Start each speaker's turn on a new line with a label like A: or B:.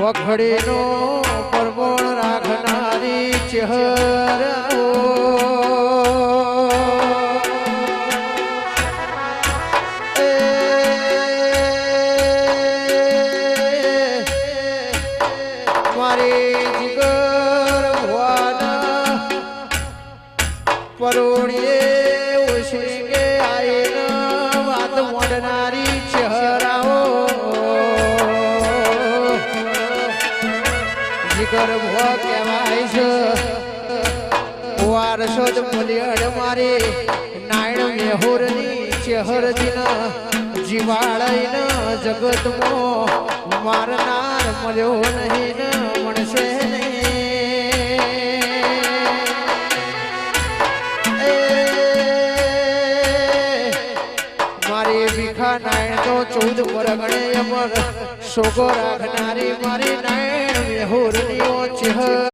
A: વખડીનો પરમોણ રાખનારી ચહેરાઓ મારી જીગર ભવાના પરોણીએ ઉછળી કે આઈને વાત મોડનારી ચહેરાઓ જીગર ભવા કહેવાય છે વારસો જ મુલિયડ મારી નાયણ મેહુરની ચહેરજીના જીવાળાઈને જગતમાં મારનાર મળ્યો નહીં ને મળશે મારી ભીખા નાયણ તો 14 પરગણે અમર શોકો રાખનારી મારી નાયણ મેહુરની ચહેર